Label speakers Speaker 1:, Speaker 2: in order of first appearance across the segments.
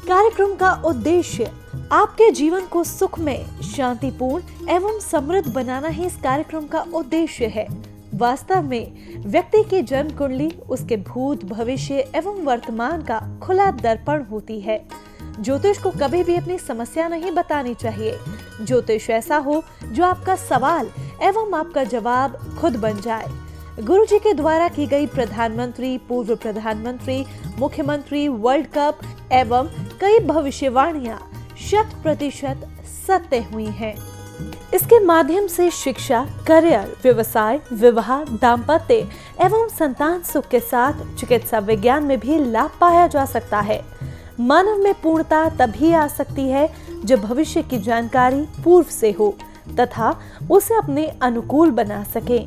Speaker 1: कार्यक्रम का उद्देश्य आपके जीवन को सुखमय, शांतिपूर्ण एवं समृद्ध बनाना ही इस कार्यक्रम का उद्देश्य है। वास्तव में व्यक्ति की जन्म कुंडली उसके भूत, भविष्य एवं वर्तमान का खुला दर्पण होती है। ज्योतिष को कभी भी अपनी समस्या नहीं बतानी चाहिए। ज्योतिष ऐसा हो जो आपका सवाल एवं आपका जवाब खुद बन जाए। गुरुजी के द्वारा की गई प्रधानमंत्री, पूर्व प्रधानमंत्री, मुख्यमंत्री, वर्ल्ड कप एवं कई भविष्यवाणियां 100% सत्य हुई हैं। इसके माध्यम से शिक्षा, करियर, व्यवसाय, विवाह, दाम्पत्य एवं संतान सुख के साथ चिकित्सा विज्ञान में भी लाभ पाया जा सकता है। मानव में पूर्णता तभी आ सकती है जब भविष्य की जानकारी पूर्व से हो तथा उसे अपने अनुकूल बना सके।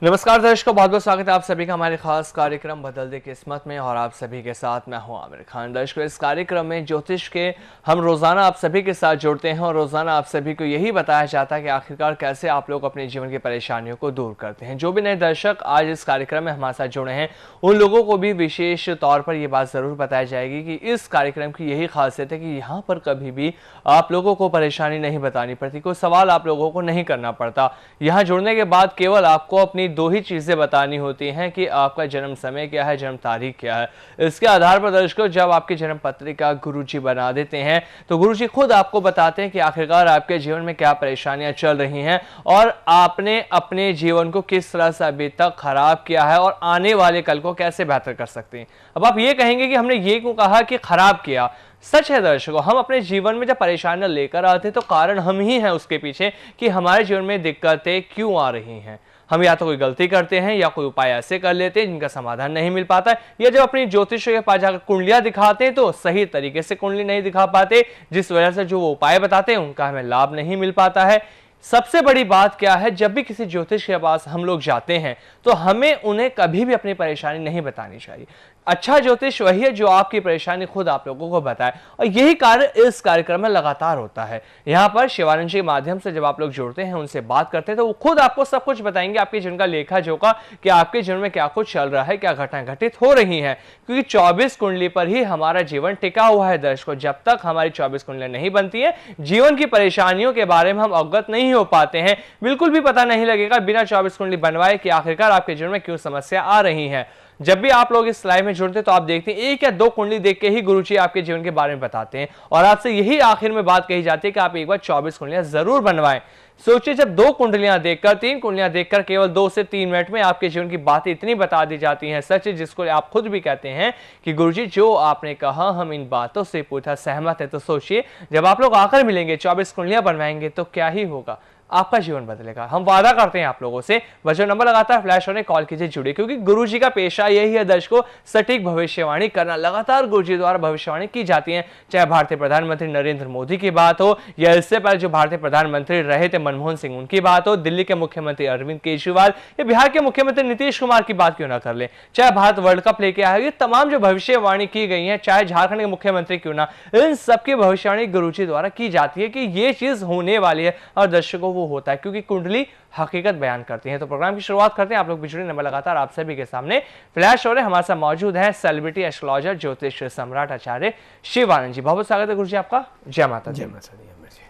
Speaker 2: नमस्कार दर्शकों, बहुत बहुत स्वागत है आप सभी का हमारे खास कार्यक्रम बदल दे किस्मत में और आप सभी के साथ मैं हूं आमिर खान। दर्शकों, इस कार्यक्रम में ज्योतिष के हम रोजाना आप सभी के साथ जुड़ते हैं और रोजाना आप सभी को यही बताया जाता है कि आखिरकार कैसे आप लोग अपने जीवन की परेशानियों को दूर करते हैं। जो भी नए दर्शक आज इस कार्यक्रम में हमारे साथ जुड़े हैं उन लोगों को भी विशेष तौर पर यह बात जरूर बताई जाएगी कि इस कार्यक्रम की यही खासियत है कि यहाँ पर कभी भी आप लोगों को परेशानी नहीं बतानी पड़ती, कोई सवाल आप लोगों को नहीं करना पड़ता। यहाँ जुड़ने के बाद केवल आपको अपनी दो ही चीजें बतानी होती हैं कि आपका जन्म समय क्या है, जन्म तारीख क्या है। इसके आधार पर दर्शकों जब आपकी जन्म पत्रिका गुरुजी बना देते हैं तो गुरुजी खुद आपको बताते हैं कि आखिरकार आपके जीवन में क्या परेशानियां चल रही हैं और आपने अपने जीवन को किस तरह से अभी तक खराब किया है और आने वाले कल को कैसे बेहतर कर सकते हैं। अब आप ये कहेंगे कि हमने ये क्यों कहा कि खराब किया। सच है दर्शकों, हम अपने जीवन में जब परेशानियां लेकर आते हैं तो कारण हम ही हैं उसके पीछे कि हमारे जीवन में दिक्कतें क्यों आ रही हैं। हम या तो कोई गलती करते हैं या कोई उपाय ऐसे कर लेते हैं जिनका समाधान नहीं मिल पाता है, या जब अपनी ज्योतिष के पास जाकर कुंडलियां दिखाते हैं तो सही तरीके से कुंडली नहीं दिखा पाते, जिस वजह से जो वो उपाय बताते हैं उनका हमें लाभ नहीं मिल पाता है। सबसे बड़ी बात क्या है, जब भी किसी ज्योतिष के पास हम लोग जाते हैं तो हमें उन्हें कभी भी अपनी परेशानी नहीं बतानी चाहिए। अच्छा ज्योतिष वही है जो आपकी परेशानी खुद आप लोगों को बताए और यही कार्य इस कार्यक्रम में लगातार होता है। यहाँ पर शिवानंद जी के माध्यम से जब आप लोग जुड़ते हैं, उनसे बात करते हैं तो वो खुद आपको सब कुछ बताएंगे, आपके जीवन का लेखा जोखा कि आपके जीवन में क्या कुछ चल रहा है, क्या घटनाएं घटित हो रही हैं, क्योंकि 24 कुंडली पर ही हमारा जीवन टिका हुआ है। दर्शकों, जब तक हमारी 24 कुंडलियां नहीं बनती है जीवन की परेशानियों के बारे में हम अवगत नहीं हो पाते हैं। बिल्कुल भी पता नहीं लगेगा बिना 24 कुंडली बनवाए कि आखिरकार आपके जीवन में क्यों समस्या आ रही है। जब भी आप लोग इस लाइव में जुड़ते हैं तो आप देखते हैं 1 या 2 कुंडली देख के ही गुरुजी आपके जीवन के बारे में बताते हैं और आपसे यही आखिर में बात कही जाती है कि आप एक बार 24 कुंडलियां जरूर बनवाएं। सोचिए, जब 2 कुंडलियां देखकर, 3 कुंडलियां देखकर केवल 2 से 3 मिनट में आपके जीवन की बातें इतनी बता दी जाती हैं, सच जिसको आप खुद भी कहते हैं कि गुरुजी जो आपने कहा हम इन बातों से पूरा सहमत है। तो सोचिए, जब आप लोग आकर मिलेंगे, 24 कुंडलियां बनवाएंगे तो क्या ही होगा, आपका जीवन बदलेगा। हम वादा करते हैं आप लोगों से। बस नंबर लगातार फ्लैश होने कॉल कीजिए, जुड़े, क्योंकि गुरुजी का पेशा यही है दर्शकों, सटीक भविष्यवाणी करना। लगातार गुरुजी द्वारा भविष्यवाणी की जाती है, चाहे भारतीय प्रधानमंत्री नरेंद्र मोदी की बात हो या इससे पहले जो भारतीय प्रधानमंत्री रहे थे मनमोहन सिंह उनकी बात हो, दिल्ली के मुख्यमंत्री अरविंद केजरीवाल या बिहार के मुख्यमंत्री नीतीश कुमार की बात क्यों ना कर ले, चाहे भारत वर्ल्ड कप लेके आए, ये तमाम जो भविष्यवाणी की गई है, चाहे झारखंड के मुख्यमंत्री क्यों ना, इन सबकी भविष्यवाणी गुरुजी द्वारा की जाती है कि ये चीज होने वाली है और दर्शकों वो होता है, क्योंकि कुंडली हकीकत बयान करती है। तो प्रोग्राम की शुरुआत करते हैं। आप लोग बिछड़े नंबर लगातार आप सभी के सामने फ्लैश हो रहे। हमारे साथ मौजूद है सेलिब्रिटी एस्ट्रोलॉजर ज्योतिष सम्राट आचार्य शिवानंद जी। बहुत स्वागत है गुरुजी आपका। जय माता दी।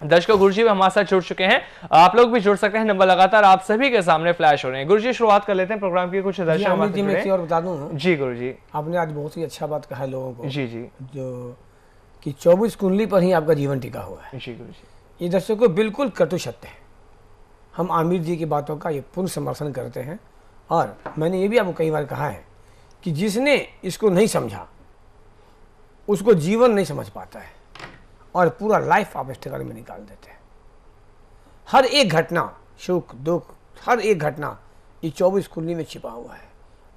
Speaker 2: दर्शकों, गुरुजी भी हमारे साथ जुड़ चुके हैं, आप लोग भी जुड़ सकते हैं। नंबर लगातार आप सभी के सामने फ्लैश हो रहे हैं। गुरुजी शुरुआत कर लेते हैं प्रोग्राम की। कुछ दर्शक
Speaker 3: और बता दूं
Speaker 2: जी गुरुजी,
Speaker 3: आपने आज बहुत ही अच्छा बात कहा है लोगों को
Speaker 2: जी जी,
Speaker 3: जो कि 24 कुंडली पर ही आपका जीवन टिका हुआ है।
Speaker 2: जी गुरुजी,
Speaker 3: ये दर्शकों बिल्कुल कटु सत्य है। हम आमिर जी की बातों का ये पूर्ण समर्थन करते हैं और मैंने ये भी आपको कई बार कहा है कि जिसने इसको नहीं समझा उसको जीवन नहीं समझ पाता है और पूरा लाइफ आप स्ट्रगल में निकाल देते हैं। हर एक घटना, सुख दुख, हर एक घटना ये 24 कुंडली में छिपा हुआ है।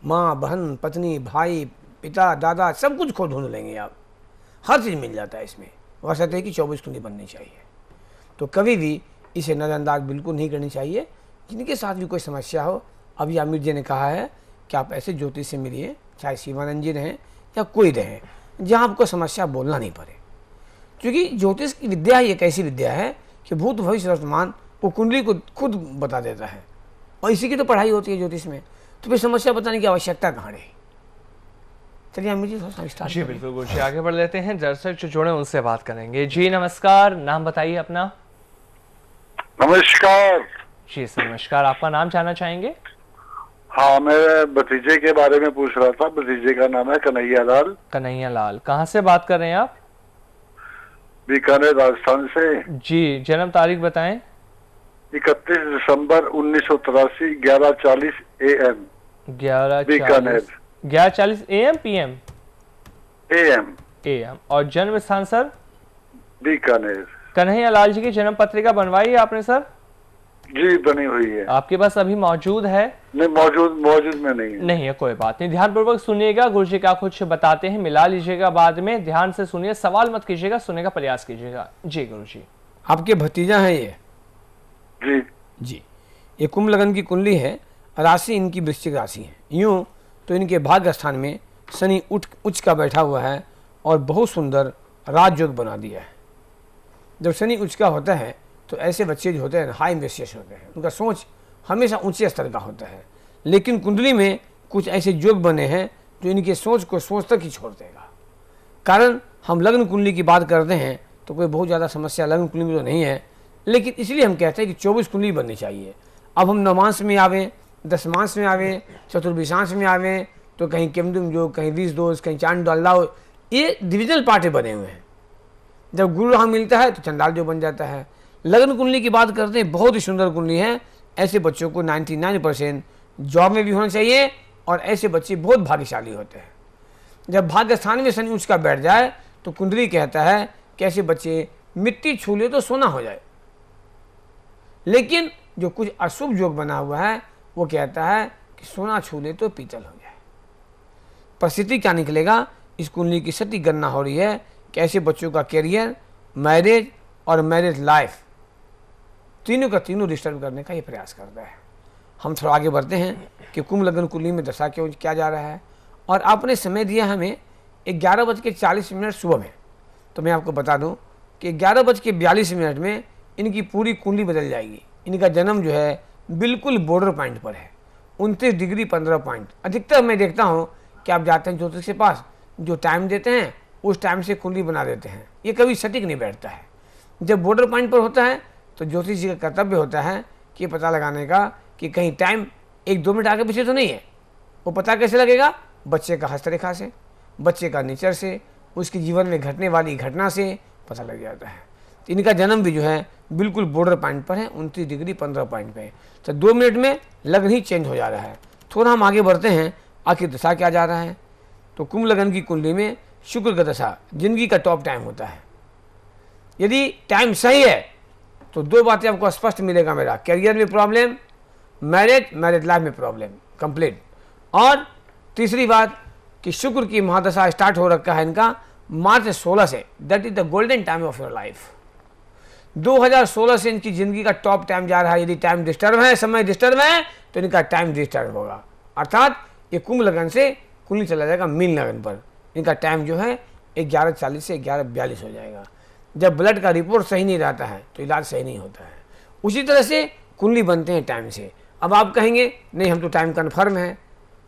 Speaker 3: माँ, बहन, पत्नी, भाई, पिता, दादा, सब कुछ खो ढूंढ लेंगे आप, हर चीज़ मिल जाता है इसमें। वैसे है कि 24 कुंडली बननी चाहिए। तो कभी भी इसे नज़रअंदाज बिल्कुल नहीं करनी चाहिए। जिनके साथ भी कोई समस्या हो, अभी आमिर जी ने कहा है कि आप ऐसे ज्योतिष से मिलिए, चाहे शिवानंद जी रहें या कोई रहे, जहाँ आपको समस्या बोलना नहीं पड़े। क्योंकि ज्योतिष की विद्या ही एक ऐसी विद्या है कि भूत भविष्य वर्तमान वो कुंडली को खुद बता देता है और इसी की तो पढ़ाई होती है ज्योतिष में। तो फिर समस्या बताने की आवश्यकता कहाँ रही। चलिए आमिर जी थोड़ा स्टार्ट।
Speaker 2: जी बिल्कुल गुरुजी, आगे बढ़ लेते हैं, दर्शक जो जुड़े उनसे बात करेंगे। जी नमस्कार, नाम बताइए अपना।
Speaker 4: नमस्कार।
Speaker 2: जी सर नमस्कार, आपका नाम जानना चाहेंगे?
Speaker 4: हाँ, मैं भतीजे के बारे में पूछ रहा था। भतीजे का नाम है कन्हैया लाल।
Speaker 2: कन्हैया लाल, कहाँ से बात कर रहे हैं आप?
Speaker 4: बीकानेर राजस्थान से।
Speaker 2: जी, जन्म तारीख बताएं।
Speaker 4: 31 दिसंबर 1983, 11:40 AM।
Speaker 2: 11:40 AM PM?
Speaker 4: AM।
Speaker 2: AM। और जन्म स्थान सर?
Speaker 4: बीकानेर।
Speaker 2: कन्हैया लाल जी की जन्म पत्रिका बनवाई है आपने सर?
Speaker 4: जी बनी हुई है।
Speaker 2: आपके पास अभी मौजूद है?
Speaker 4: नहीं, मौजूद में नहीं है।
Speaker 2: नहीं है, कोई बात नहीं, ध्यानपूर्वक सुनिएगा, गुरुजी क्या कुछ बताते हैं, मिला लीजिएगा बाद में, ध्यान से सुनिए, सवाल मत कीजिएगा, सुनने का प्रयास कीजिएगा। जी गुरुजी।
Speaker 3: आपके भतीजा है ये?
Speaker 4: जी
Speaker 3: जी, ये कुंभ लगन की कुंडली है, राशि इनकी वृश्चिक राशि है। यूँ तो इनके भाग्य स्थान में शनि उच्च का बैठा हुआ है और बहुत सुंदर राजयोग बना दिया है। जब शनि उच्च का होता है तो ऐसे बच्चे जो होते हैं हाई एम्बिशियस होते हैं, उनका सोच हमेशा ऊंचे स्तर का होता है, लेकिन कुंडली में कुछ ऐसे योग बने हैं जो इनके सोच को सोच तक ही छोड़ देगा। कारण हम लग्न कुंडली की बात करते हैं तो कोई बहुत ज़्यादा समस्या लग्न कुंडली में तो नहीं है, लेकिन इसलिए हम कहते हैं कि 24 कुंडली बननी चाहिए। अब हम नवमांश में आवें, दशमांश में आवें, चतुर्विशांश में आवें तो कहीं केमदुम योग, कहीं रीस दोष, कहीं चांद अल्लाह, ये डिविजनल पार्टे बने हुए हैं। जब गुरु राह मिलता है तो चंडाल जो बन जाता है। लग्न कुंडली की बात करते हैं, बहुत ही सुंदर कुंडली है। ऐसे बच्चों को 99% जॉब में भी होना चाहिए और ऐसे बच्चे बहुत भाग्यशाली होते हैं। जब भाग्य स्थान में शनि उच्च का बैठ जाए तो कुंडली कहता है कि ऐसे बच्चे मिट्टी छू ले तो सोना हो जाए, लेकिन जो कुछ अशुभ योग बना हुआ है वो कहता है कि सोना छू ले तो पीतल हो जाए। परिस्थिति क्या निकलेगा, इस कुंडली की सटीक गणना हो रही है कि ऐसे बच्चों का कैरियर, मैरिज और मैरिज लाइफ तीनों का तीनों डिस्टर्ब करने का ये प्रयास करता है। हम थोड़ा आगे बढ़ते हैं कि कुंभ लगन कुंडली में दशा क्यों क्या जा रहा है। और आपने समय दिया हमें 11:40 सुबह में, तो मैं आपको बता दूं कि 11:42 में इनकी पूरी कुंडली बदल जाएगी। इनका जन्म जो है बिल्कुल बॉर्डर पॉइंट पर है, 29 डिग्री 15 पॉइंट। अधिकतर मैं देखता हूँ कि आप जाते हैं ज्योतिष के पास, जो टाइम देते हैं उस टाइम से कुंडली बना देते हैं, ये कभी सटीक नहीं बैठता है। जब बॉर्डर पॉइंट पर होता है तो ज्योतिष जी का कर्तव्य होता है कि पता लगाने का कि कहीं टाइम 1-2 मिनट आगे पीछे तो नहीं है। वो पता कैसे लगेगा? बच्चे का हस्तरेखा से, बच्चे का नेचर से, उसके जीवन में घटने वाली घटना से पता लग जाता है। तो इनका जन्म भी जो है बिल्कुल बॉर्डर पॉइंट पर है, 29 डिग्री 15 पॉइंट पे। तो 2 मिनट में लगन ही चेंज हो जा रहा है। थोड़ा हम आगे बढ़ते हैं, आखिर दशा क्या जा रहा है। तो कुंभ लगन की कुंडली में शुक्र का दशा जिंदगी का टॉप टाइम होता है। यदि टाइम सही है तो 2 बातें आपको स्पष्ट मिलेगा मेरा, करियर में प्रॉब्लम, मैरिज लाइफ में प्रॉब्लम कंप्लीट। और तीसरी बात कि शुक्र की महादशा स्टार्ट हो रखा है इनका मार्च 16 से, that is the golden time of your life. 2016 से इनकी जिंदगी का टॉप टाइम जा रहा है। यदि टाइम डिस्टर्ब है, समय डिस्टर्ब है, तो इनका टाइम डिस्टर्ब होगा। अर्थात ये कुंभ लगन से कुंडली चला जाएगा मीन लगन पर। इनका टाइम जो है 11:40 से 11:42 हो जाएगा। जब ब्लड का रिपोर्ट सही नहीं रहता है तो इलाज सही नहीं होता है। उसी तरह से कुंडली बनते हैं टाइम से। अब आप कहेंगे नहीं हम तो टाइम कन्फर्म है,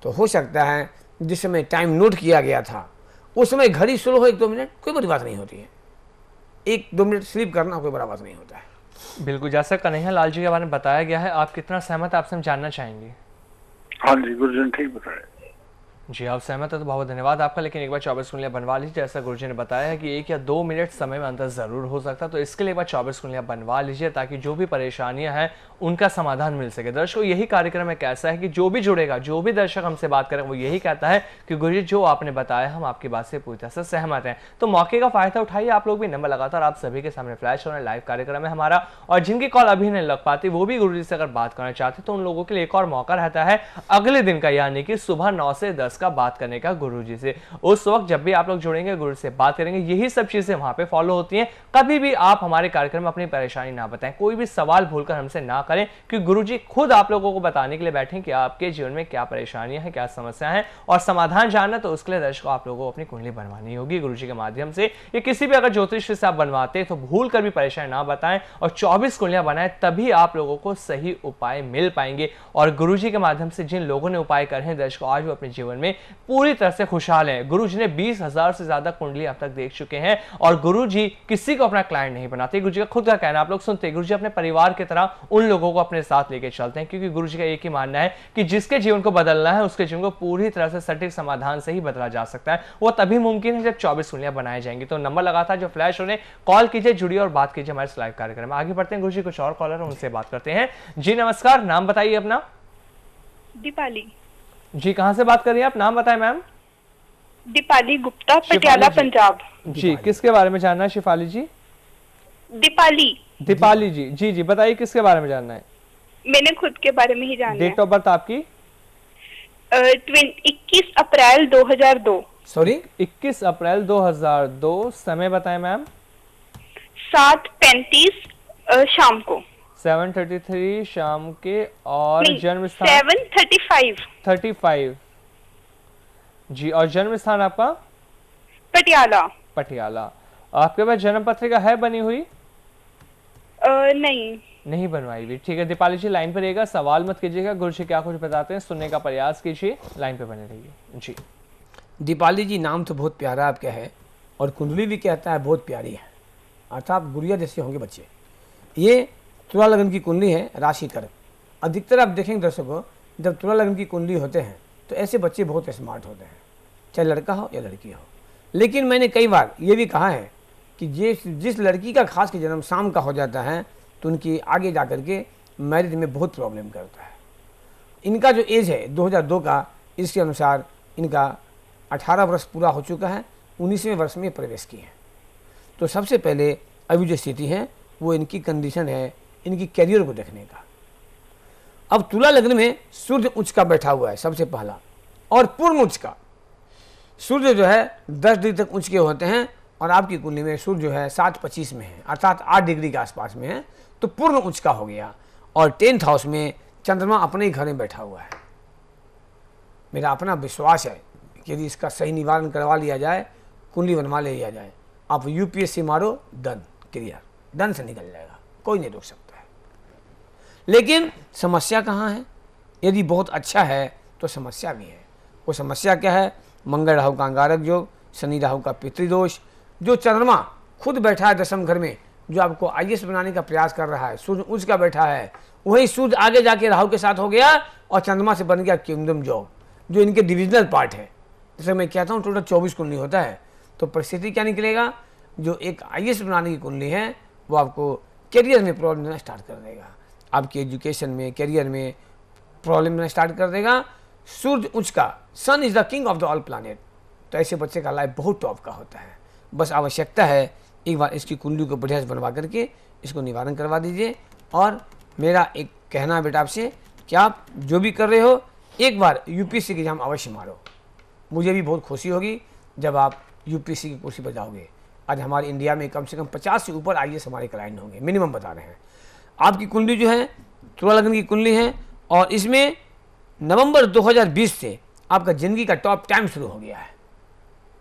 Speaker 3: तो हो सकता है जिस समय टाइम नोट किया गया था उस समय घड़ी स्लो हो 1-2 मिनट, कोई बड़ी बात नहीं होती है। 1-2 मिनट स्लीप करना कोई बड़ा बात नहीं होता है।
Speaker 2: बिल्कुल, जैसा कन्हैया लाल जी के बारे में बताया गया है, आप कितना सहमत, आपसे हम जानना चाहेंगे।
Speaker 4: हाँ जी, गुरुजी ने ठीक बताया।
Speaker 2: जी आप सहमत है तो बहुत धन्यवाद आपका। लेकिन एक बार 24 कुंडलियां बनवा लीजिए, जैसा गुरुजी ने बताया है कि 1 या 2 मिनट समय में अंतर जरूर हो सकता है, तो इसके लिए एक बार 24 कुंडलियां बनवा लीजिए ताकि जो भी परेशानियां हैं उनका समाधान मिल सके। दर्शकों, यही कार्यक्रम एक ऐसा है कि जो भी जुड़ेगा, जो भी दर्शक हमसे बात करें, वो यही कहता है कि गुरुजी जो आपने बताया हम आपकी बात से पूरी तरह से सहमत हैं। तो मौके का फायदा उठाइए, आप लोग भी नंबर लगातार आप सभी के सामने फ्लैश हो रहे हैं, लाइव कार्यक्रम है हमारा, और जिनकी कॉल अभी नहीं लग पाती वो भी गुरुजी से अगर बात करना चाहते तो उन लोगों के लिए एक और मौका रहता है अगले दिन का, यानी कि सुबह 9 से 10 का बात करने का गुरुजी से। उस वक्त जब भी आप लोग जुड़ेंगे, गुरु से बात करेंगे, यही सब चीजें वहां पे फॉलो होती हैं। कभी भी आप हमारे कार्यक्रम में अपनी परेशानी ना बताएं, कोई भी सवाल भूलकर हमसे ना करें, क्योंकि गुरुजी खुद आप लोगों को बताने के लिए बैठे कि आपके जीवन में क्या परेशानियां हैं, क्या समस्याएं हैं, और समाधान जानना तो उसके लिए दर्शकों आप लोगों को अपनी कुंडली बनवानी होगी गुरुजी के माध्यम से। या किसी भी अगर ज्योतिष से आप बनवाते हैं तो भूल कर भी परेशानी ना बताएं और 24 कुंडलियां बनाएं, तभी आप लोगों को सही उपाय मिल पाएंगे। और गुरुजी के माध्यम से जिन लोगों ने उपाय करे हैं दर्शकों, आज वो अपने जीवन में में पूरी तरह से खुशहाल हैं। गुरुजी ने 20,000 से ज्यादा कुंडली अब तक देख चुके हैं और गुरुजी किसी को अपना क्लाइंट नहीं बनाते। गुरुजी का खुद का कहना, आप लोग सुनते हैं, गुरुजी अपने परिवार की तरह उन लोगों को अपने साथ लेके चलते हैं, क्योंकि गुरुजी का एक ही मानना है कि जिसके जीवन को बदलना है उसके जीवन को पूरी तरह से सटीक समाधान से ही बदला जा सकता है। वो तभी मुमकिन है जब 24 कुंडलियां बनाई जाएंगी। तो नंबर लगातार जो फ्लैश हो रहे हैं, कॉल कीजिए, जुड़िए और बात कीजिए हमारे लाइव कार्यक्रम में। आगे बढ़ते हैं, गुरुजी कुछ और कॉलर हैं उनसे बात करते हैं। जी नमस्कार, नाम बताइए अपना।
Speaker 5: दीपाली।
Speaker 2: जी कहां से बात कर रही हैं आप, नाम बताएं मैम।
Speaker 5: दीपाली गुप्ता, पटियाला, पंजाब।
Speaker 2: जी किसके बारे में जानना है शिफाली जी?
Speaker 5: दीपाली।
Speaker 2: दीपाली जी, जी जी बताइए किसके बारे में जानना है?
Speaker 5: मैंने खुद के बारे में ही जानना है।
Speaker 2: डेट ऑफ बर्थ आपकी?
Speaker 5: 21 अप्रैल 2002।
Speaker 3: सॉरी,
Speaker 2: 21 अप्रैल 2002। समय बताएं मैम।
Speaker 5: 7:35 शाम को।
Speaker 2: 7:33 शाम के। और जन्म स्थान?
Speaker 5: 7:35
Speaker 2: जी, और जन्म स्थान आपका?
Speaker 5: पटियाला।
Speaker 2: पटियाला। आपके पास जन्म पत्रिका है बनी हुई?
Speaker 5: नहीं
Speaker 2: बनवाई हुई। ठीक है दीपाली जी, लाइन पर रहिएगा, सवाल मत कीजिएगा, गुरु जी क्या कुछ बताते हैं सुनने का प्रयास कीजिए, लाइन पे बने रहिए। जी
Speaker 3: दीपाली जी, नाम तो बहुत प्यारा आपका है और कुंडली भी कहता है बहुत प्यारी है, अर्थात गुड़िया जैसे होंगे बच्चे। ये तुला लगन की कुंडली है, राशि कर्क। अधिकतर आप देखेंगे दर्शकों, जब तुला लगन की कुंडली होते हैं तो ऐसे बच्चे बहुत स्मार्ट होते हैं, चाहे लड़का हो या लड़की हो। लेकिन मैंने कई बार ये भी कहा है कि जिस लड़की का खास के जन्म शाम का हो जाता है तो उनकी आगे जा कर के मैरिज में बहुत प्रॉब्लम करता है। इनका जो एज है 2002 का, इसके अनुसार इनका 18 वर्ष पूरा हो चुका है, 19वें वर्ष में प्रवेश किए हैं। तो सबसे पहले अभी जो स्थिति है वो इनकी कंडीशन है इनकी कैरियर को देखने का। अब तुला लग्न में सूर्य उच्च का बैठा हुआ है सबसे पहला, और पूर्ण उच्च का। सूर्य जो है 10 डिग्री तक उच्च के होते हैं और आपकी कुंडली में सूर्य जो है 7:25 में है, अर्थात 8 डिग्री के आसपास में है, तो पूर्ण उच्च का हो गया। और 10th हाउस में चंद्रमा अपने ही घर में बैठा हुआ है। मेरा अपना विश्वास है कि यदि इसका सही निवारण करवा लिया जाए, कुंडली बनवा लिया जाए, आप यूपीएससी मारो, डन, क्लियर, डन से निकल जाएगा, कोई नहीं रोक सकता है। लेकिन समस्या कहाँ है? यदि बहुत अच्छा है तो समस्या भी है। वो समस्या क्या है? मंगल राहु का अंगारक योग, शनि राहु का पितृदोष, जो चंद्रमा खुद बैठा है 10वें घर में, जो आपको आईएएस बनाने का प्रयास कर रहा है, सूर्य उच्च का बैठा है, वही सूर्य आगे जाके राहु के साथ हो गया और चंद्रमा से बन गया किंगडम जॉब, जो इनके डिविजनल पार्ट है। जैसे मैं कहता हूँ टोटल 24 कुंडली होता है, तो परिस्थिति क्या निकलेगा? जो एक आईएएस बनाने की कुंडली है वो आपको करियर में प्रॉब्लम देना स्टार्ट कर देगा, आपके एजुकेशन में, करियर में प्रॉब्लम देना स्टार्ट कर देगा। सूर्य उच्च का, sun is the king of the all planet, तो ऐसे बच्चे का लाइफ बहुत टॉप का होता है। बस आवश्यकता है एक बार इसकी कुंडली को बढ़िया से बनवा करके इसको निवारण करवा दीजिए। और मेरा एक कहना है बेटा आपसे कि आप जो भी कर रहे हो, एक बार यूपीएससी की एग्जाम अवश्य मारो। मुझे भी बहुत खुशी होगी जब आप यूपीएससी की कुर्सी पर जाओगे। आज हमारे इंडिया में कम से कम 50 से ऊपर आईएएस हमारे क्लाइंट होंगे, मिनिमम बता रहे हैं। आपकी कुंडली जो है तुला लग्न की कुंडली है और इसमें नवंबर 2020 से आपका ज़िंदगी का टॉप टाइम शुरू हो गया है।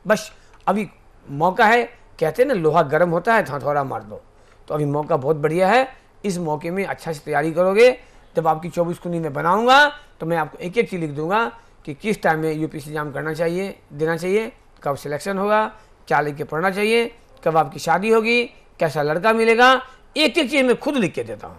Speaker 3: बस अभी मौका है, कहते हैं ना लोहा गर्म होता है, हथौड़ा मार दो, तो अभी मौका बहुत बढ़िया है। इस मौके में अच्छा से तैयारी करोगे। जब आपकी 24 कुंडली में बनाऊंगा तो मैं आपको एक एक चीज़ लिख दूंगा कि किस टाइम में यूपीएससी एग्जाम करना चाहिए, देना चाहिए, कब सिलेक्शन होगा, क्या लिख के पढ़ना चाहिए, कब आपकी शादी होगी, कैसा लड़का मिलेगा, एक एक चीज़ मैं खुद लिख के देता हूँ।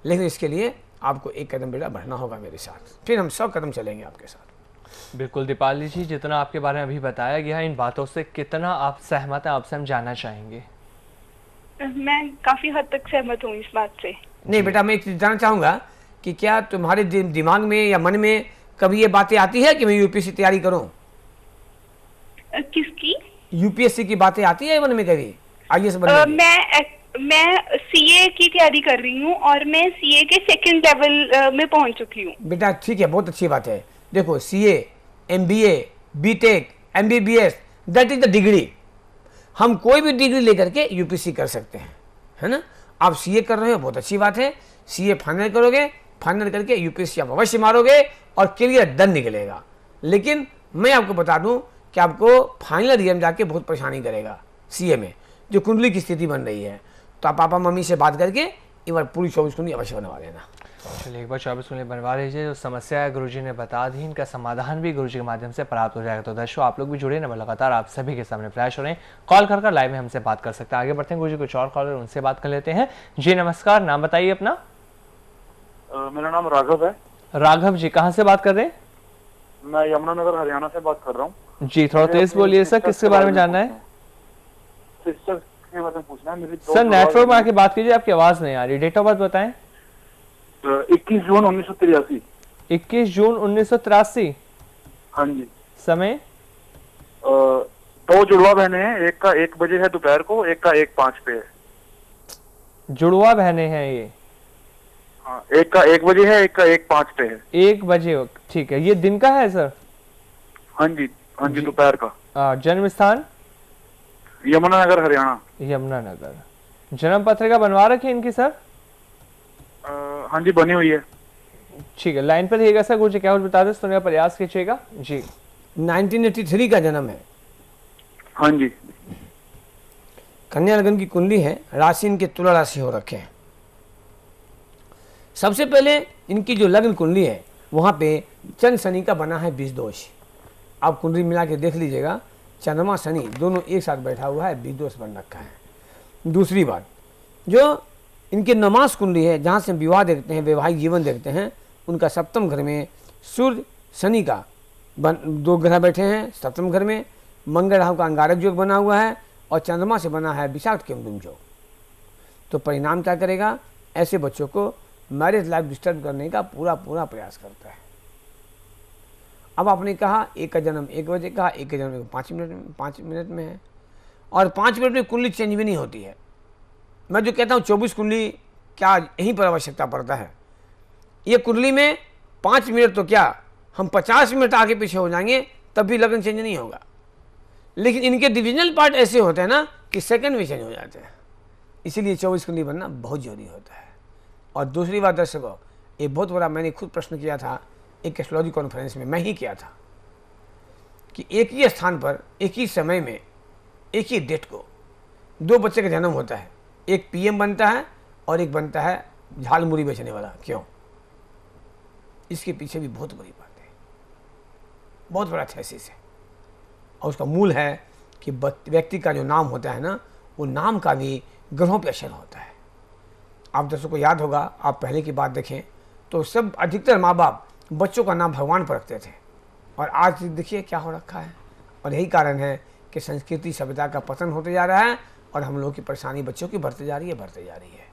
Speaker 3: लेकिन इसके लिए आपको एक कदम बेटा बढ़ना होगा मेरे साथ, फिर हम 100 कदम चलेंगे आपके साथ।
Speaker 2: बिल्कुल दीपाली जी, जितना आपके बारे में अभी बताया गया है, इन बातों से कितना आप सहमत हैं, आपसे हम जानना चाहेंगे।
Speaker 5: मैं काफी हद तक सहमत हूँ इस बात से।
Speaker 3: नहीं बेटा, मैं एक चीज जानना चाहूंगा कि क्या तुम्हारे दिमाग में या मन में कभी ये बातें आती है कि मैं यूपीएससी तैयारी करूं?
Speaker 5: किसकी?
Speaker 3: यूपीएससी की बातें आती है मन में कभी आईएएस बनने की?
Speaker 5: मैं सीए की तैयारी कर रही हूँ और मैं सीए के 2nd लेवल में पहुंच चुकी हूँ।
Speaker 3: बेटा ठीक है, बहुत अच्छी बात है। देखो CA, MBA, B Tech, MBBS, that is the degree. हम कोई भी डिग्री लेकर के यूपीएससी कर सकते हैं, है ना। आप सीए कर रहे हो, बहुत अच्छी बात है। सीए फाइनल करोगे, फाइनल करके यूपीएससी आप अवश्य मारोगे और क्लियर डन निकलेगा। लेकिन मैं आपको बता दूं कि आपको फाइनल ईयर में जाके बहुत परेशानी करेगा सीए में, जो कुंडली की स्थिति बन रही है। तो आप पापा मम्मी से बात करके एक बार पूरी 24 कुंडली अवश्य बनवा लेना।
Speaker 2: चलिए एक बार 24 कुंडली बनवा लीजिए। जो समस्या है गुरुजी ने बता दी, इनका समाधान भी गुरुजी के माध्यम से प्राप्त हो जाएगा। तो दर्शकों आप लोग भी जुड़े नंबर लगातार आप सभी के सामने फ्लैश हो रहे हैं, कॉल कर लाइव में हमसे बात कर सकते हैं। आगे बढ़ते हैं गुरुजी, कुछ और कॉलर उनसे बात कर लेते हैं। जी नमस्कार, नाम बताइए अपना।
Speaker 4: मेरा नाम राघव है।
Speaker 2: राघव जी कहाँ से बात कर रहे हैं?
Speaker 4: मैं यमुनानगर हरियाणा से बात कर रहा हूँ।
Speaker 2: जी थोड़ा तेज बोलिए सर, किसके बारे में जानना है?
Speaker 4: सिस्टर के बारे में पूछना है। मेरी
Speaker 2: सर नेटवर्क में आके बात कीजिए, आपकी आवाज नहीं आ रही। डेट ऑफ बर्थ बताएं।
Speaker 4: 21 जून 1983।
Speaker 2: 21 जून 1983।
Speaker 4: हाँ जी।
Speaker 2: समय?
Speaker 4: 2 जुड़वा बहने हैं, एक का 1 बजे है दोपहर को, एक का 1:05 पे है।
Speaker 2: जुड़वा बहने हैं ये?
Speaker 4: हाँ, एक का 1 बजे है, एक का 1:05 पे है।
Speaker 2: 1 बजे, ठीक है। ये दिन का है सर?
Speaker 4: हाँ जी, हाँ जी, दोपहर का।
Speaker 2: जन्म स्थान?
Speaker 4: यमुनानगर हरियाणा।
Speaker 2: यमुनानगर। जन्म पत्रिका बनवा रखी है इनकी सर?
Speaker 4: हाँ जी, बनी हुई है।
Speaker 2: ठीक है, लाइन पर रहिएगा सर। गुरुजी क्या कुछ बता दें, सुनने का प्रयास कीजिएगा जी।
Speaker 3: 1983 का जन्म है।
Speaker 4: हाँ जी।
Speaker 3: कन्या लगन की कुंडली है, राशि इनके तुला राशि हो रखे हैं। सबसे पहले इनकी जो लग्न कुंडली है वहाँ पे चंद्र शनि का बना है 20 दोष। आप कुंडली मिला के देख लीजिएगा, चंद्रमा शनि दोनों एक साथ बैठा हुआ है, 20 दोष बन रखा है। दूसरी बात, जो इनके नमाज कुंडली है, जहाँ से विवाह देखते हैं, वैवाहिक जीवन देखते हैं, उनका सप्तम घर में सूर्य शनि का 2 ग्रह बैठे हैं। सप्तम घर में मंगल राहु का अंगारक योग बना हुआ है और चंद्रमा से बना है विषाक्त केमदुम योग। तो परिणाम क्या करेगा? ऐसे बच्चों को मैरिज लाइफ डिस्टर्ब करने का पूरा प्रयास करता है। अब आपने कहा एक का जन्म 1 बजे का, एक का जन्म 5 मिनट में है, और 5 मिनट में कुंडली चेंज भी नहीं होती है। मैं जो कहता हूँ 24 कुंडली, क्या यहीं पर आवश्यकता पड़ता है? ये कुंडली में 5 मिनट तो क्या, हम 50 मिनट आगे पीछे हो जाएंगे तब भी लगन चेंज नहीं होगा। लेकिन इनके डिविजनल पार्ट ऐसे होते हैं ना कि सेकंड में चेंज हो जाते हैं। इसीलिए 24 कुंडली बनना बहुत जरूरी होता है। और दूसरी बात दर्शकों, एक बहुत बड़ा मैंने खुद प्रश्न किया था एक एस्ट्रोलॉजी कॉन्फ्रेंस में, मैं ही किया था कि एक ही स्थान पर एक ही समय में एक ही डेट को 2 बच्चे का जन्म होता है, एक पीएम बनता है और एक बनता है झालमुड़ी बेचने वाला। क्यों? इसके पीछे भी बहुत बड़ी बात है, बहुत बड़ा थेसिस है। और उसका मूल है कि व्यक्ति का जो नाम होता है ना, वो नाम का भी ग्रहों पर असर होता है। आप दर्शकों को याद होगा, आप पहले की बात देखें तो सब अधिकतर माँ बाप बच्चों का नाम भगवान पर रखते थे, और आज देखिए क्या हो रखा है। और यही कारण है कि संस्कृति सभ्यता का पतन होते जा रहा है और हम लोगों की परेशानी बच्चों की बढ़ते जा रही है।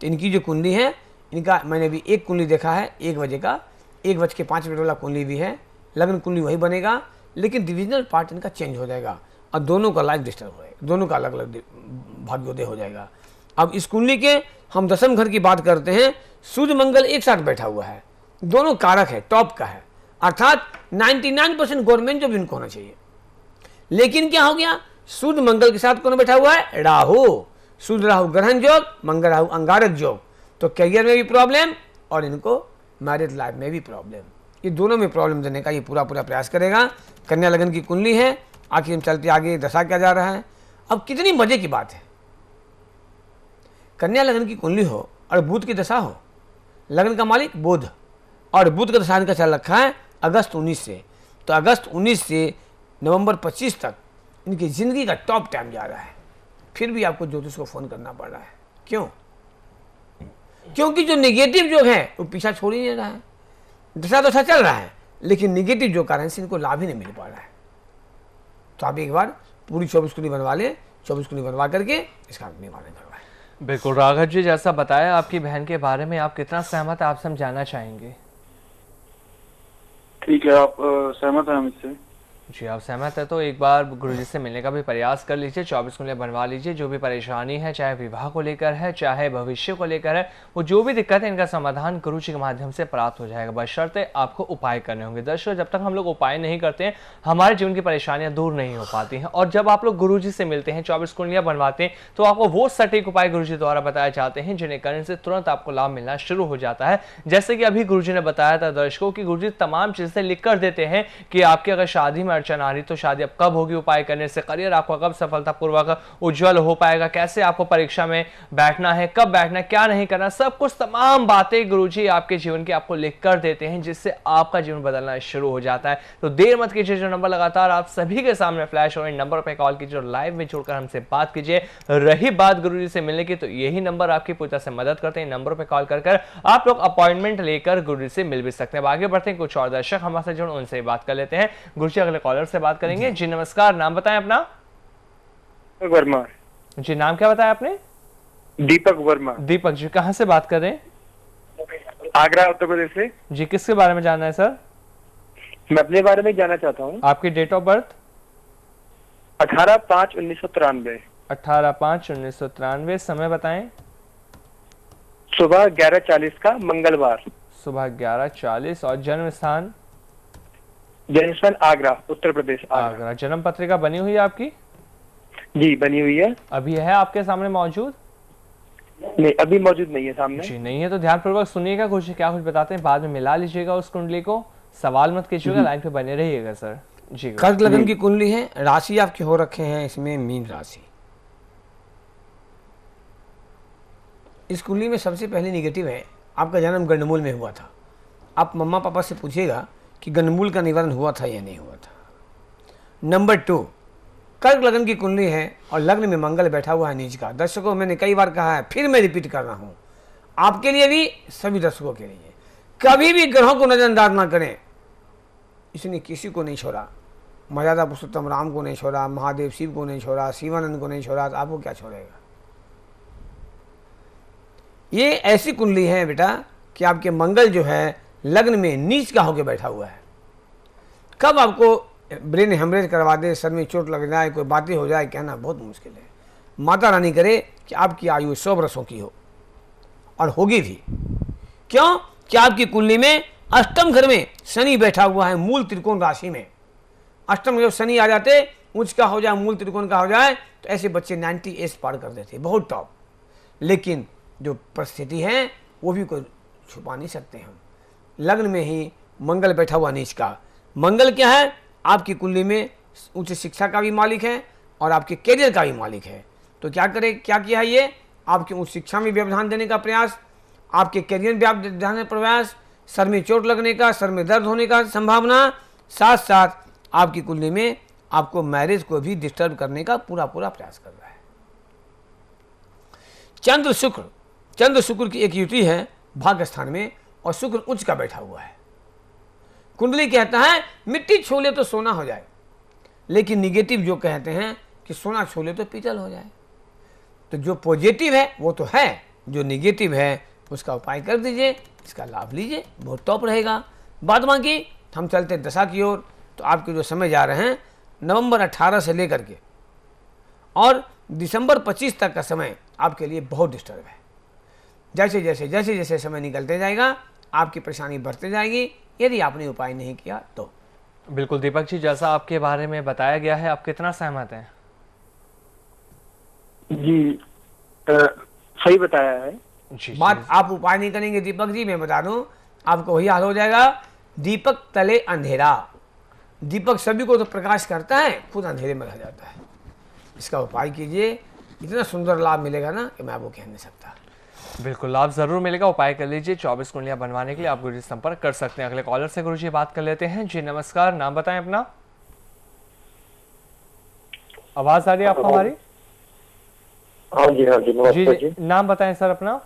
Speaker 3: तो इनकी जो कुंडली है, इनका मैंने भी एक कुंडली देखा है 1 बजे का, 1:05 वाला कुंडली भी है। लग्न कुंडली वही बनेगा, लेकिन डिविजनल पार्ट इनका चेंज हो जाएगा और दोनों का लाइफ डिस्टर्ब हो जाएगा, दोनों का अलग अलग भाग्योदय हो जाएगा। अब इस कुंडली के हम दशम घर की बात करते हैं, सूर्य मंगल एक साथ बैठा हुआ है, दोनों कारक है, टॉप का है, अर्थात 99% गवर्नमेंट जॉब इनको होना चाहिए। लेकिन क्या हो गया, सूर्य मंगल के साथ कौन बैठा हुआ है? राहु। सूर्य राहु ग्रहण योग, मंगल राहु अंगारक योग। तो करियर में भी प्रॉब्लम और इनको मैरिज लाइफ में भी प्रॉब्लम, ये दोनों में प्रॉब्लम देने का ये पूरा प्रयास करेगा। कन्या लगन की कुंडली है, आखिर हम चलते आगे दशा क्या जा रहा है। अब कितनी मजे की बात है, कन्या लगन की कुंडली हो और बुध की दशा हो, लगन का मालिक बुध, और बुध का दशा इनका चल रखा है अगस्त 19 से। तो अगस्त 19 से नवंबर 25 तक इनकी ज़िंदगी का टॉप टाइम जा रहा है। फिर भी आपको ज्योतिष को फ़ोन करना पड़ रहा है। क्यों? क्योंकि जो नेगेटिव जो है वो पीछा छोड़ ही नहीं रहा है। दशा तो अच्छा चल रहा है, लेकिन नेगेटिव जो कारण से इनको लाभ ही नहीं मिल पा रहा है। तो आप एक बार पूरी 24 कुंडली बनवा लें, 24 कुंडली बनवा करके इसका निवारण करवाएं।
Speaker 2: बिल्कुल राघव जी, जैसा बताया आपकी बहन के बारे में, आप कितना सहमत है, आप से हम जानना चाहेंगे।
Speaker 4: ठीक है, आप सहमत हैं मुझसे?
Speaker 2: जी आप सहमत है तो एक बार गुरुजी से मिलने का भी प्रयास कर लीजिए, 24 कुंडली बनवा लीजिए। जो भी परेशानी है, चाहे विवाह को लेकर है, चाहे भविष्य को लेकर है, वो जो भी दिक्कत है, इनका समाधान गुरुजी के माध्यम से प्राप्त हो जाएगा। बशर्ते आपको उपाय करने होंगे। दर्शकों, जब तक हम लोग उपाय नहीं करते हैं, हमारे जीवन की परेशानियां दूर नहीं हो पाती हैं। और जब आप लोग गुरुजी से मिलते हैं, 24 कुंडलियां बनवाते हैं, तो आपको वो सटीक उपाय गुरुजी द्वारा बताए जाते हैं जिन्हें करने से तुरंत आपको लाभ मिलना शुरू हो जाता है। जैसे कि अभी गुरुजी ने बताया था दर्शकों की गुरुजी तमाम चीजें लिख कर देते हैं कि आपकी अगर शादी में अड़चन आ रही, तो शादी अब कब होगी उपाय करने से, करियर आपका कब सफलतापूर्वक उज्जवल हो पाएगा, कैसे आपको परीक्षा में बैठना है, कब बैठना है, क्या नहीं करना, सब कुछ तमाम बातें गुरुजी आपके जीवन की आपको लिख कर देते हैं, जिससे आपका जीवन बदलना शुरू हो जाता है। तो देर मत कीजिए, जो नंबर लगातार आप सभी के सामने फ्लैश हो रहे नंबर पर कॉल कीजिए और लाइव में जुड़कर हमसे बात कीजिए। रही बात गुरुजी से मिलने की, तो यही नंबर आपकी पूरी तरह से मदद करते हैं। नंबरों पर कॉल कर आप लोग अपॉइंटमेंट लेकर गुरुजी से मिल भी सकते हैं। आगे बढ़ते हैं, कुछ और दर्शक हमारे साथ जुड़, उनसे बात कर लेते हैं। गुरुजी अगले कॉलर से बात करेंगे। जी नमस्कार, नाम बताएं अपना।
Speaker 6: वर्मा।
Speaker 2: जी नाम क्या बताया आपने?
Speaker 6: दीपक वर्मा।
Speaker 2: दीपक जी, कहां से बात कर रहे हैं?
Speaker 6: आगरा, उत्तर प्रदेश से।
Speaker 2: जी, किसके बारे में जानना है सर?
Speaker 6: मैं अपने बारे में जानना चाहता हूँ।
Speaker 2: आपकी डेट ऑफ बर्थ?
Speaker 6: 18/5/1993।
Speaker 2: 18/5/1993। समय बताएं।
Speaker 6: सुबह 11:40 का, मंगलवार।
Speaker 2: सुबह 11:40। और जन्म स्थान?
Speaker 6: जन्म स्थान आगरा, उत्तर प्रदेश।
Speaker 2: आगरा। जन्म पत्रिका बनी हुई है आपकी?
Speaker 6: जी, बनी हुई है।
Speaker 2: अभी है आपके सामने मौजूद?
Speaker 6: नहीं, अभी मौजूद नहीं है सामने।
Speaker 2: जी नहीं है तो ध्यानपूर्वक सुनिएगा, कुछ क्या कुछ बताते हैं, बाद में मिला लीजिएगा उस कुंडली को, सवाल मत कीजिएगा, लाइन पे बने रहिएगा सर। जी।
Speaker 3: कर्क लगन की कुंडली है, राशि आपके हो रखे हैं इसमें मीन राशि। इस कुंडली में सबसे पहले निगेटिव है, आपका जन्म गंडमूल में हुआ था। आप मम्मा पापा से पूछिएगा कि गंडमूल का निवारण हुआ था या नहीं हुआ था। नंबर 2, कर्क लगन की कुंडली है और लग्न में मंगल बैठा हुआ है नीच का। दर्शकों, मैंने कई बार कहा है, फिर मैं रिपीट कर रहा हूं, आपके लिए भी, सभी दर्शकों के लिए, कभी भी ग्रहों को नजरअंदाज ना करें। इसने किसी को नहीं छोड़ा, मर्यादा पुरुषोत्तम राम को नहीं छोड़ा, महादेव शिव को नहीं छोड़ा, शिवानंद को नहीं छोड़ा, तो आपको क्या छोड़ेगा? ये ऐसी कुंडली है बेटा कि आपके मंगल जो है लग्न में नीच का होकर बैठा हुआ है। कब आपको ब्रेन हेमरेज करवा दे, सर में चोट लग जाए, कोई बातें हो जाए, कहना बहुत मुश्किल है। माता रानी करे कि आपकी आयु 100 वर्षों की हो, और होगी भी। क्यों? कि आपकी कुंडली में अष्टम घर में शनि बैठा हुआ है, मूल त्रिकोण राशि में। अष्टम जब शनि आ जाते, उच्च का हो जाए, मूल त्रिकोण का हो जाए, तो ऐसे बच्चे 90 एज पार कर देते, बहुत टॉप। लेकिन जो परिस्थिति है वो भी कोई छुपा नहीं सकते हम। लग्न में ही मंगल बैठा हुआ नीच का। मंगल क्या है? आपकी कुंडली में उच्च शिक्षा का भी मालिक है और आपके करियर का भी मालिक है। तो क्या करे, क्या किया है ये? आपकी उच्च शिक्षा में व्यवधान देने का प्रयास, आपके करियर में व्यवधान देने का प्रयास, सर में चोट लगने का, सर में दर्द होने का संभावना, साथ साथ आपकी कुंडली में आपको मैरिज को भी डिस्टर्ब करने का पूरा प्रयास कर रहा है। चंद्र शुक्र की एक युति है भाग्य स्थान में, और शुक्र उच्च का बैठा हुआ है। कुंडली कहता है मिट्टी छू ले तो सोना हो जाए, लेकिन निगेटिव जो कहते हैं कि सोना छू ले तो पीतल हो जाए। तो जो पॉजिटिव है वो तो है, जो निगेटिव है उसका उपाय कर दीजिए, इसका लाभ लीजिए, बहुत टॉप रहेगा। बाद बाकी हम चलते दशा की ओर। तो आपके जो समय जा रहे हैं नवंबर 18 से लेकर के और दिसंबर 25 तक का समय आपके लिए बहुत डिस्टर्ब है। जैसे जैसे समय निकलते जाएगा आपकी परेशानी बढ़ते जाएगी, यदि आपने उपाय नहीं किया तो।
Speaker 2: बिल्कुल दीपक जी, जैसा आपके बारे में बताया गया है, आप कितना सहमत हैं?
Speaker 6: जी, सही बताया है।
Speaker 2: जी
Speaker 3: बात आप उपाय नहीं करेंगे दीपक जी, मैं बता दूं आपको वही हाल हो जाएगा। दीपक तले अंधेरा। दीपक सभी को तो प्रकाश करता है, खुद अंधेरे में रह जाता है। इसका उपाय कीजिए, इतना सुंदर लाभ मिलेगा ना कि मैं आपको कह नहीं सकता।
Speaker 2: बिल्कुल लाभ जरूर मिलेगा, उपाय कर लीजिए। 24 कुंडलियां बनवाने के लिए आप गुरुजी से संपर्क कर सकते हैं। अगले कॉलर से गुरुजी बात कर लेते हैं। जी नमस्कार, नाम बताएं अपना। आवाज आ रही है आपको हमारी?
Speaker 6: हाँ जी, नमस्ते जी।
Speaker 2: नाम बताएं सर अपना।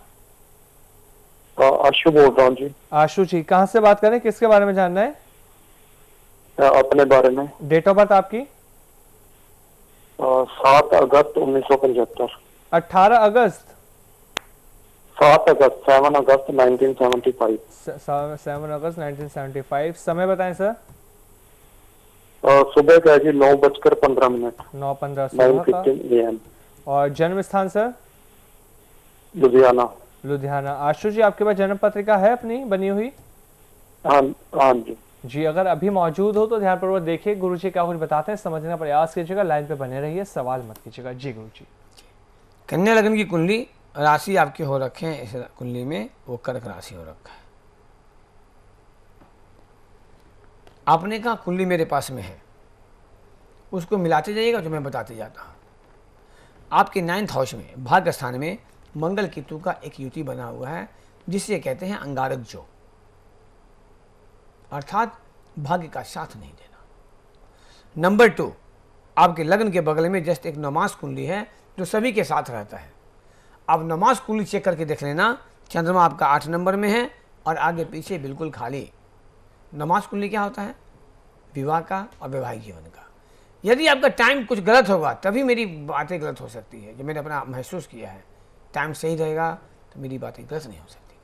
Speaker 6: आशु बोल रहा हूँ जी।
Speaker 2: आशु जी, कहाँ से बात करें, किसके बारे में जानना है?
Speaker 6: अपने बारे में।
Speaker 2: डेट ऑफ बर्थ आपकी?
Speaker 6: 7 अगस्त 1975।
Speaker 2: 18 अगस्त
Speaker 6: 7 अगस्त 7 अगस्त 1975।
Speaker 2: 7 अगस्त 1975। समय बताएं सर।
Speaker 6: सुबह का जी 9:15
Speaker 2: 9:15 सुबह का।
Speaker 6: 9:15 AM।
Speaker 2: और जन्म स्थान सर?
Speaker 6: लुधियाना।
Speaker 2: लुधियाना। आशु जी, आपके पास जन्म पत्रिका है अपनी बनी हुई?
Speaker 6: हाँ जी।
Speaker 2: जी, अगर अभी मौजूद हो तो ध्यानपूर्वक देखिए, गुरुजी क्या कुछ बताते हैं, समझने का प्रयास कीजिएगा, लाइन पे बने रहिए, सवाल मत कीजिएगा। जी गुरुजी।
Speaker 3: कन्या लगन की कुंडली, राशि आपके हो रखे हैं इस कुंडली में, वो कर्क राशि हो रखा है। आपने कहा कुंडली मेरे पास में है, उसको मिलाते जाइएगा जो मैं बताते जाता हूँ। आपके 9th हाउस में भाग्य स्थान में मंगल केतु का एक युति बना हुआ है, जिसे कहते हैं अंगारक जो, अर्थात भाग्य का साथ नहीं देना। नंबर 2, आपके लग्न के बगल में जस्ट एक नमाज कुंडली है जो सभी के साथ रहता है। आप नमाज कुंडली चेक करके देख लेना, चंद्रमा आपका 8 नंबर में है और आगे पीछे बिल्कुल खाली। नमाज कुंडली क्या होता है? विवाह का और वैवाहिक जीवन का। यदि आपका टाइम कुछ गलत होगा तभी मेरी बातें गलत हो सकती है, जो मैंने अपना महसूस किया है। टाइम सही रहेगा तो मेरी बातें गलत नहीं हो सकती।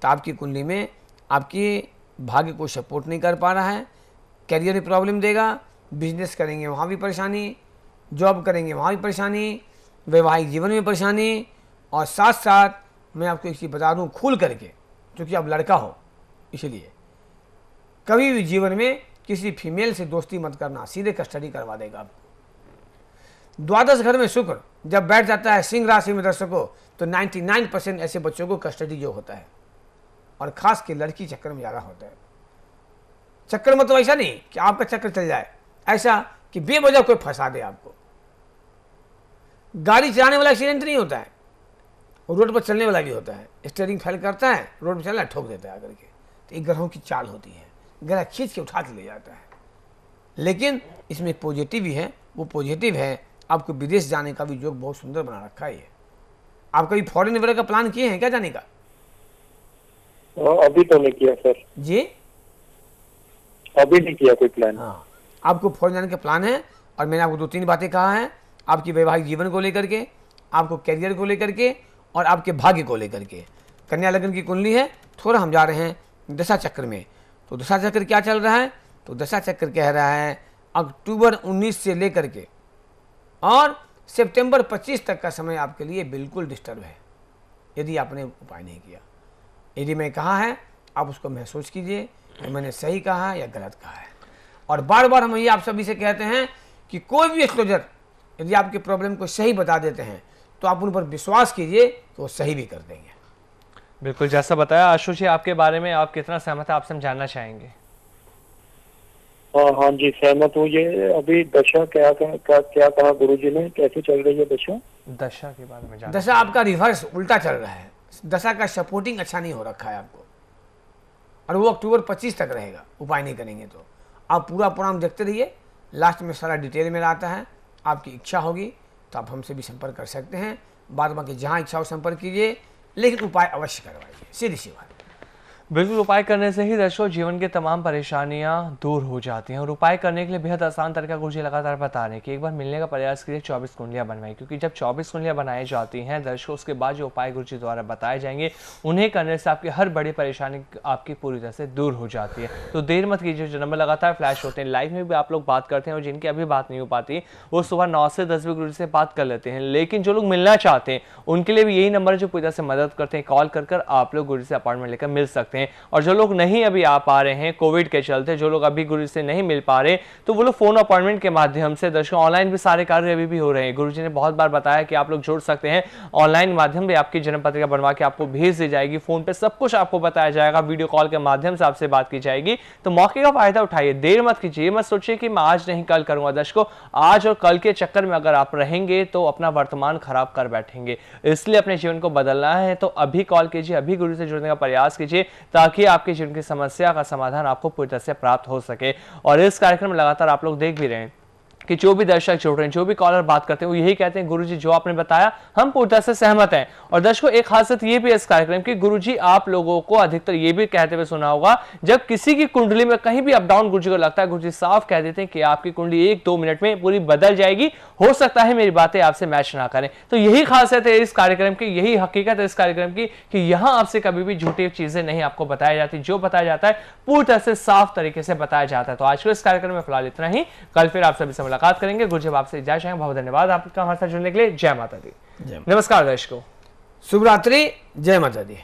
Speaker 3: तो आपकी कुंडली में आपकी भाग्य को सपोर्ट नहीं कर पा रहा है, करियर में प्रॉब्लम देगा, बिजनेस करेंगे वहाँ भी परेशानी, जॉब करेंगे वहाँ भी परेशानी, वैवाहिक जीवन में परेशानी, और साथ साथ मैं आपको एक चीज़ बता दूँ खुल करके, क्योंकि आप लड़का हो इसलिए कभी भी जीवन में किसी फीमेल से दोस्ती मत करना, सीधे कस्टडी करवा देगा आपको। द्वादश घर में शुक्र जब बैठ जाता है सिंह राशि में दर्शकों, तो 99% ऐसे बच्चों को कस्टडी जो होता है, और खास के लड़की चक्कर में ज़्यादा होता है। चक्कर मतलब ऐसा नहीं कि आपका चक्कर चल जाए, ऐसा कि बेवजह कोई फंसा दे आपको। गाड़ी चलाने वाला एक्सीडेंट नहीं होता है, रोड पर चलने वाला भी होता है। स्टीयरिंग फेल करता है, रोड पर चलना ठोक देता है आकर के। तो एक ग्रहों की चाल होती है, ग्रह खींच के उठा के ले जाता है। लेकिन इसमें पॉजिटिव भी है, वो पॉजिटिव है आपको विदेश जाने का भी योग बहुत सुंदर बना रखा है। ये आप कभी फॉरेन वगैरह का प्लान किए हैं क्या जाने का?
Speaker 6: अभी तो नहीं किया सर।
Speaker 3: जी,
Speaker 6: अभी नहीं किया कोई प्लान।
Speaker 3: हाँ, आपको फॉरेन जाने का प्लान है, और मैंने आपको 2-3 बातें कहा है, आपकी वैवाहिक जीवन को लेकर के, आपको कैरियर को लेकर के, और आपके भाग्य को लेकर के। कन्या लग्न की कुंडली है, थोड़ा हम जा रहे हैं दशा चक्र में। तो दशा चक्र क्या चल रहा है? तो दशा चक्र कह रहा है अक्टूबर 19 से लेकर के और सितंबर 25 तक का समय आपके लिए बिल्कुल डिस्टर्ब है, यदि आपने उपाय नहीं किया। यदि मैं कहा है आप उसको महसूस कीजिए कि मैंने सही कहा या गलत कहा है। और बार बार हम ये आप सभी से कहते हैं कि कोई भी एस्ट्रोलॉजर यदि आपके प्रॉब्लम को सही बता देते हैं तो आप उन पर विश्वास कीजिए कि वो सही भी कर देंगे।
Speaker 2: बिल्कुल, जैसा बताया आशुष जी आपके बारे में, आप कितना सहमत है आपसे हम जानना चाहेंगे।
Speaker 6: हाँ जी, सहमत हूँ। ये अभी दशा क्या कहा गुरुजी ने, कैसे चल रही है दशा?
Speaker 2: दशा के बारे में जानना।
Speaker 3: दशा आपका रिवर्स उल्टा चल रहा है, दशा का सपोर्टिंग अच्छा नहीं हो रखा है आपको, और वो अक्टूबर 25 तक रहेगा। उपाय नहीं करेंगे तो आप पूरा प्रोग्राम देखते रहिए, लास्ट में सारा डिटेल में आता है। आपकी इच्छा होगी तो आप हमसे भी संपर्क कर सकते हैं, बाद बाकी जहाँ इच्छा हो संपर्क कीजिए, लेकिन उपाय अवश्य करवाइए, सीधी सी बात।
Speaker 2: बिल्कुल, उपाय करने से ही दर्शकों जीवन की तमाम परेशानियां दूर हो जाती हैं। और उपाय करने के लिए बेहद आसान तरीका गुरुजी लगातार बता रहे हैं कि एक बार मिलने का प्रयास कीजिए, 24 कुंडलियां बनवाई, क्योंकि जब 24 कुंडलियां बनाई जाती हैं दर्शकों, उसके बाद जो उपाय गुरुजी द्वारा बताए जाएंगे उन्हें करने से आपकी हर बड़ी परेशानी आपकी पूरी तरह से दूर हो जाती है। तो देर मत कीजिए, जो नंबर लगातार फ्लैश होते हैं, लाइव में भी आप लोग बात करते हैं, और जिनकी अभी बात नहीं हो पाती वो सुबह 9 से 10 बजे गुरुजी से बात कर लेते हैं। लेकिन जो लोग मिलना चाहते हैं उनके लिए भी यही नंबर है जो पूरी तरह से मदद करते हैं। कॉल कर आप लोग गुरुजी से अपॉइंटमेंट लेकर मिल सकते हैं। और जो लोग नहीं अभी आ पा रहे हैं कोविड के चलते, जो लोग अभी गुरुजी से नहीं मिल पा रहे, तो वो लोग फोन अपॉइंटमेंट के माध्यम से, दर्शकों ऑनलाइन भी सारे कार्य अभी भी हो रहे हैं। गुरुजी ने बहुत बार बताया कि आप लोग जुड़ सकते हैं ऑनलाइन माध्यम भी, आपकी जन्म पत्रिका बनवा के आपको भेज दी जाएगी, फोन पे सब कुछ आपको बताया जाएगा, वीडियो कॉल के माध्यम से आपसे बात की जाएगी। तो मौके का फायदा उठाइए, देर मत कीजिए, मत सोचिए कि मैं आज नहीं कल करूंगा। दर्शकों आज और कल के चक्कर में अगर आप रहेंगे तो अपना वर्तमान खराब कर बैठेंगे, इसलिए अपने जीवन को बदलना है तो अभी कॉल कीजिए, अभी गुरु से जुड़ने का प्रयास कीजिए, ताकि आपके जीवन की समस्या का समाधान आपको पूरी तरह से प्राप्त हो सके। और इस कार्यक्रम में लगातार आप लोग देख भी रहे हैं कि जो भी दर्शक जुड़ रहे हैं, जो भी कॉलर बात करते हैं, वो यही कहते हैं गुरुजी जो आपने बताया हम पूरी तरह से सहमत हैं। और दर्शकों एक खासियत ये भी है इस कार्यक्रम की, गुरुजी आप लोगों को अधिकतर ये भी कहते हुए सुना होगा, जब किसी की कुंडली में कहीं भी अप डाउन गुरुजी को लगता है, गुरुजी साफ कह देते हैं कि आपकी कुंडली 1-2 मिनट में पूरी बदल जाएगी, हो सकता है मेरी बातें आपसे मैच ना करें। तो यही खासियत है इस कार्यक्रम की, यही हकीकत है इस कार्यक्रम की कि यहाँ आपसे कभी भी झूठी चीजें नहीं आपको बताई जाती, जो बताया जाता है पूरी तरह से साफ तरीके से बताया जाता है। तो आज के इस कार्यक्रम में फिलहाल इतना ही, कल फिर आप सभी से मुलाकात करेंगे। गुरुजी आपसे इजाजत चाहेंगे, बहुत धन्यवाद आपका हमारे साथ जुड़ने के लिए। जय माता दी। नमस्कार दर्शकों,
Speaker 3: शुभ रात्रि, जय माता दी।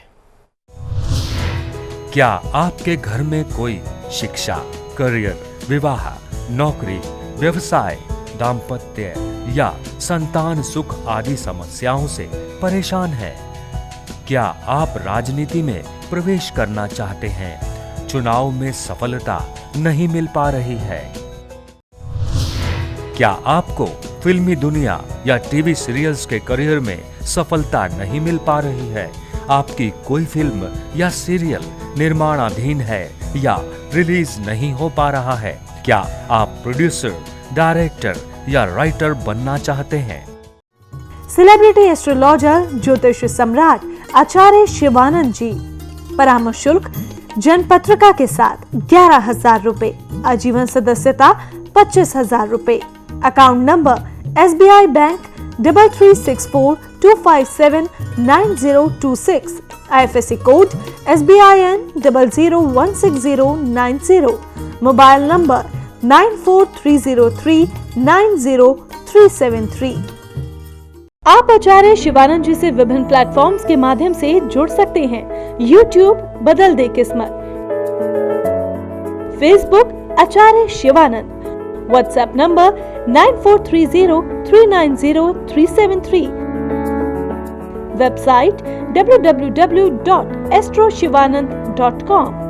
Speaker 7: क्या आपके घर में कोई शिक्षा, करियर, विवाह, नौकरी, व्यवसाय, दाम्पत्य या संतान सुख आदि समस्याओं से परेशान है? क्या आप राजनीति में प्रवेश करना चाहते हैं? चुनाव में सफलता नहीं मिल पा रही है? क्या आपको फिल्मी दुनिया या टीवी सीरियल्स के करियर में सफलता नहीं मिल पा रही है? आपकी कोई फिल्म या सीरियल निर्माणाधीन है या रिलीज नहीं हो पा रहा है? क्या आप प्रोड्यूसर, डायरेक्टर या राइटर बनना चाहते हैं?
Speaker 1: सेलिब्रिटी एस्ट्रोलॉजर ज्योतिष सम्राट आचार्य शिवानंद जी। परामर्श शुल्क जनपत्रिका के साथ 11,000 रुपए, आजीवन सदस्यता 25,000 रुपए। Account number SBI bank 336425799026, IFSC code SBIN 0016090, mobile number 9430390373। आप आचार्य शिवानंद जी से विभिन्न प्लेटफॉर्म्स के माध्यम से जुड़ सकते हैं। YouTube बदल दे किस्मत, Facebook Acharya Shivanand, WhatsApp number 9430390373, website www.astroshivanand.com।